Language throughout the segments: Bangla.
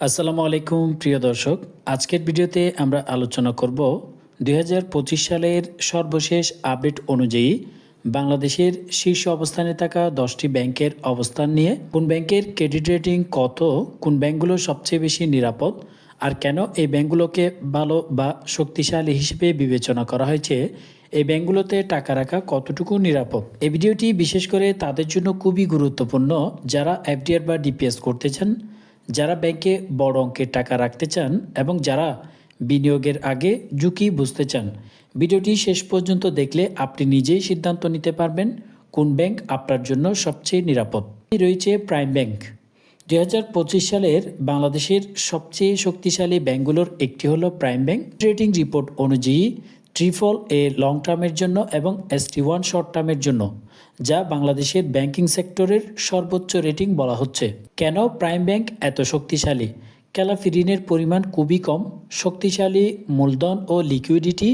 আসসালামু আলাইকুম প্রিয় দর্শক। আজকের ভিডিওতে আমরা আলোচনা করব 2025 সালের সর্বশেষ আপডেট অনুযায়ী বাংলাদেশের শীর্ষ অবস্থানে থাকা 10টি ব্যাংকের অবস্থান নিয়ে। কোন ব্যাংকের ক্রেডিট রেটিং কত, কোন ব্যাংকগুলো সবচেয়ে বেশি নিরাপদ, আর কেন এই ব্যাংকগুলোকে ভালো বা শক্তিশালী হিসেবে বিবেচনা করা হয়েছে, এই ব্যাংকগুলোতে টাকা রাখা কতটুকু নিরাপদ। এই ভিডিওটি বিশেষ করে তাদের জন্য খুবই গুরুত্বপূর্ণ যারা এফডিআর বা ডিপিএস করতে চান, যারা ব্যাংকে বড় অঙ্কের টাকা রাখতে চান এবং যারা বিনিয়োগের আগে ঝুঁকি বুঝতে চান। ভিডিওটি শেষ পর্যন্ত দেখলে আপনি নিজেই সিদ্ধান্ত নিতে পারবেন কোন ব্যাংক আপনার জন্য সবচেয়ে নিরাপদ। রয়েছে প্রাইম ব্যাংক। 2025 সালের বাংলাদেশের সবচেয়ে শক্তিশালী ব্যাংকগুলোর একটি হলো প্রাইম ব্যাংক। রেটিং রিপোর্ট অনুযায়ী AAA লং টার্মের জন্য এবং ST1 শর্ট টার্মের জন্য, যা বাংলাদেশের ব্যাংকিং সেক্টরের সর্বোচ্চ রেটিং বলা হচ্ছে। কেন প্রাইম ব্যাংক এত শক্তিশালী? খেলাপি ঋণের পরিমাণ খুবই কম, শক্তিশালী মূলধন ও লিকুইডিটি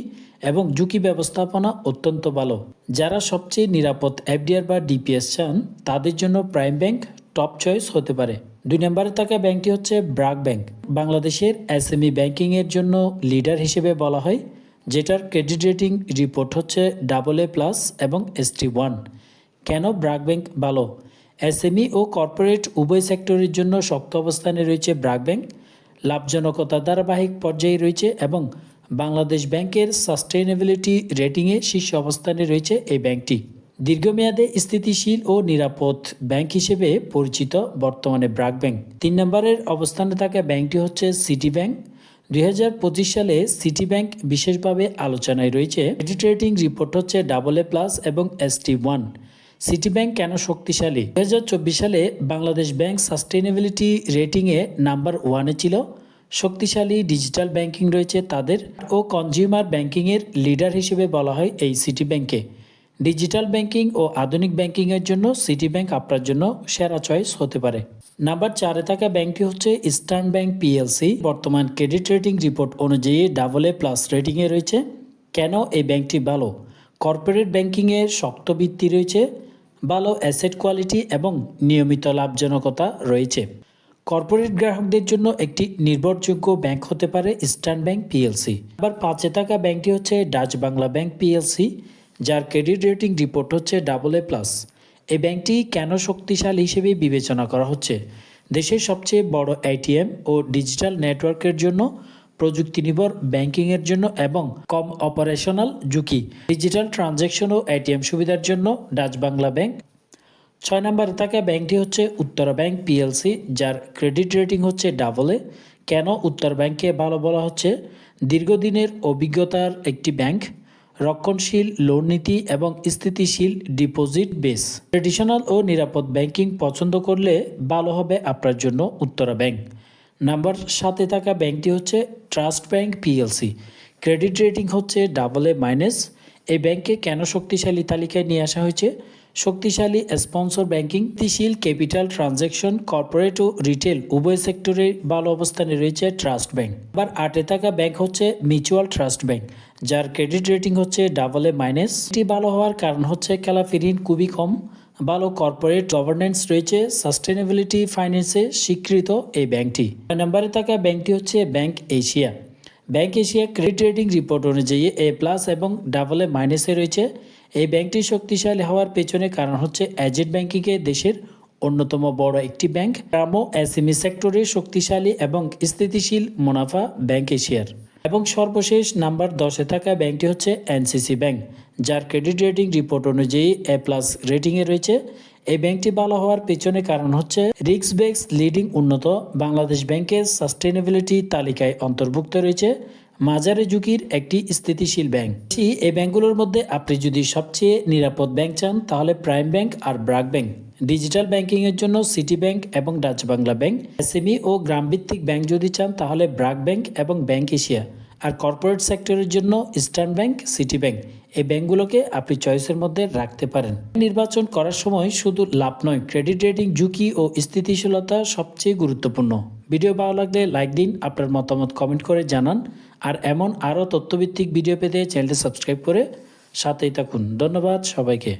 এবং ঝুঁকি ব্যবস্থাপনা অত্যন্ত ভালো। যারা সবচেয়ে নিরাপদ এফডিআর বা ডিপিএস চান তাদের জন্য প্রাইম ব্যাংক টপ চয়েস হতে পারে। 2 নম্বরে থাকা ব্যাংকটি হচ্ছে ব্র্যাক ব্যাংক। বাংলাদেশের এসএমই ব্যাংকিংয়ের জন্য লিডার হিসেবে বলা হয়, যেটার ক্রেডিট রেটিং রিপোর্ট হচ্ছে AA+ এবং ST1। কেন ব্র্যাক ব্যাংক ভালো? এসএমই ও কর্পোরেট উভয় সেক্টরের জন্য শক্ত অবস্থানে রয়েছে ব্র্যাক ব্যাংক। লাভজনকতা ধারাবাহিক পর্যায়ে রয়েছে এবং বাংলাদেশ ব্যাংকের সাস্টেইনেবিলিটি রেটিংয়ে শীর্ষ অবস্থানে রয়েছে এই ব্যাংকটি। দীর্ঘমেয়াদে স্থিতিশীল ও নিরাপদ ব্যাংক হিসেবে পরিচিত বর্তমানে ব্র্যাক ব্যাংক। 3 নম্বরের অবস্থানে থাকা ব্যাংকটি হচ্ছে সিটি ব্যাংক। 2025 সালে সিটি ব্যাংক বিশেষভাবে আলোচনায় রয়েছে। ক্রেডিট রেটিং রিপোর্ট হচ্ছে AA+ এবং ST1। সিটি ব্যাংক কেন শক্তিশালী? 2024 সালে বাংলাদেশ ব্যাংক সাস্টেইনেবিলিটি রেটিংয়ে নাম্বার 1-এ ছিল। শক্তিশালী ডিজিটাল ব্যাংকিং রয়েছে তাদের ও কনজিউমার ব্যাংকিংয়ের লিডার হিসেবে বলা হয় এই সিটি ব্যাংকে। ডিজিটাল ব্যাংকিং ও আধুনিক ব্যাংকিংয়ের জন্য সিটি ব্যাংক আপনার জন্য সেরা চয়েস হতে পারে। নাম্বার 4-এ থাকা ব্যাংকটি হচ্ছে ইস্টার্ন ব্যাংক পিএলসি। বর্তমান ক্রেডিট রেটিং রিপোর্ট অনুযায়ী AA+ রেটিংয়ে রয়েছে। কেন এই ব্যাংকটি ভালো? কর্পোরেট ব্যাংকিংয়ের শক্ত ভিত্তি রয়েছে, ভালো অ্যাসেট কোয়ালিটি এবং নিয়মিত লাভজনকতা রয়েছে। কর্পোরেট গ্রাহকদের জন্য একটি নির্ভরযোগ্য ব্যাংক হতে পারে ইস্টার্ন ব্যাংক পিএলসি। আবার 5-এ থাকা ব্যাংকটি হচ্ছে ডাচ বাংলা ব্যাংক পিএলসি, যার ক্রেডিট রেটিং রিপোর্ট হচ্ছে AA+। এই ব্যাংকটি কেন শক্তিশালী হিসেবে বিবেচনা করা হচ্ছে? দেশের সবচেয়ে বড় এটিএম ও ডিজিটাল নেটওয়ার্কের জন্য, প্রযুক্তি নির্ভর ব্যাংকিংয়ের জন্য এবং কম অপারেশনাল ঝুঁকি, ডিজিটাল ট্রানজ্যাকশন ও এটিএম সুবিধার জন্য ডাচ বাংলা ব্যাংক। 6 নম্বরে থাকা ব্যাংকটি হচ্ছে উত্তরা ব্যাংক পিএলসি, যার ক্রেডিট রেটিং হচ্ছে AA। কেন উত্তর ব্যাংককে ভালো বলা হচ্ছে? দীর্ঘদিনের অভিজ্ঞতার একটি ব্যাংক, রক্ষণশীল লোন নীতি এবং স্থিতিশীল ডিপোজিট বেস। ট্রেডিশনাল ও নিরাপদ ব্যাংকিং পছন্দ করলে ভালো হবে আপনার জন্য উত্তরা ব্যাংক। নাম্বার 7-এ থাকা ব্যাংকটি হচ্ছে trust bank PLC. Credit rating হচ্ছে AA-। এই ব্যাংকে কেন শক্তিশালী তালিকায় নিয়ে আসা হয়েছে? শক্তিশালী স্পন্সর ব্যাংকিং, স্থিতিশীল ক্যাপিটাল ট্রানজ্যাকশন, কর্পোরেট ও রিটেল উভয় সেক্টরে ভালো অবস্থানে রয়েছে ট্রাস্ট ব্যাংক। আবার 8-এ থাকা ব্যাংক হচ্ছে মিউচুয়াল ট্রাস্ট ব্যাংক, যার ক্রেডিট রেটিং হচ্ছে AA-। এটি ভালো হওয়ার কারণ হচ্ছে খেলাপি ঋণ খুবই কম, ভালো কর্পোরেট গভর্নেন্স রয়েছে, সাস্টেনেবিলিটি ফাইন্যান্সে স্বীকৃত এই ব্যাংকটি। 9 নম্বরে থাকা ব্যাংকটি হচ্ছে bank Asia. Bank Asia credit rating report অনুযায়ী A+ এবং AA- রয়েছে। এই ব্যাংকটি শক্তিশালী হওয়ার পেছনে কারণ হচ্ছে এজেন্ট ব্যাংকিংয়ে দেশের অন্যতম বড় একটি ব্যাংক, গ্রাম ও এসএমই সেক্টরে শক্তিশালী এবং স্থিতিশীল মুনাফা ব্যাংক এশিয়ার। এবং সর্বশেষ নাম্বার 10-এ থাকা ব্যাংকটি হচ্ছে এনসিসি ব্যাংক, যার ক্রেডিট রেটিং রিপোর্ট অনুযায়ী A+ রেটিংয়ে রয়েছে। এই ব্যাংকটি ভালো হওয়ার পেছনে কারণ হচ্ছে রিস্ক বেস লিডিং উন্নত, বাংলাদেশ ব্যাংকের সাস্টেনেবিলিটি তালিকায় অন্তর্ভুক্ত রয়েছে, মাঝারি ঝুঁকির একটি স্থিতিশীল ব্যাংক। এই ব্যাংকগুলোর মধ্যে আপনি যদি সবচেয়ে নিরাপদ ব্যাংক চান তাহলে প্রাইম ব্যাংক আর ব্র্যাক ব্যাংক। ডিজিটাল ব্যাংকিংয়ের জন্য সিটি ব্যাংক এবং ডাচ বাংলা ব্যাংক। এসএমই ও গ্রামভিত্তিক ব্যাংক যদি চান তাহলে ব্র্যাক ব্যাংক এবং ব্যাংক এশিয়া। আর কর্পোরেট সেক্টরের জন্য ইস্টার্ন ব্যাংক, সিটি ব্যাংক। এই ব্যাংকগুলোকে আপনি চয়েসের মধ্যে রাখতে পারেন। নির্বাচন করার সময় শুধু লাভ নয়, ক্রেডিট রেটিং, ঝুঁকি ও স্থিতিশীলতা সবচেয়ে গুরুত্বপূর্ণ। ভিডিও ভালো লাগলে লাইক দিন, আপনার মতামত কমেন্ট করে জানান। আর এমন আরও তথ্যভিত্তিক ভিডিও পেতে চ্যানেলটি সাবস্ক্রাইব করে সাথেই থাকুন। ধন্যবাদ সবাইকে।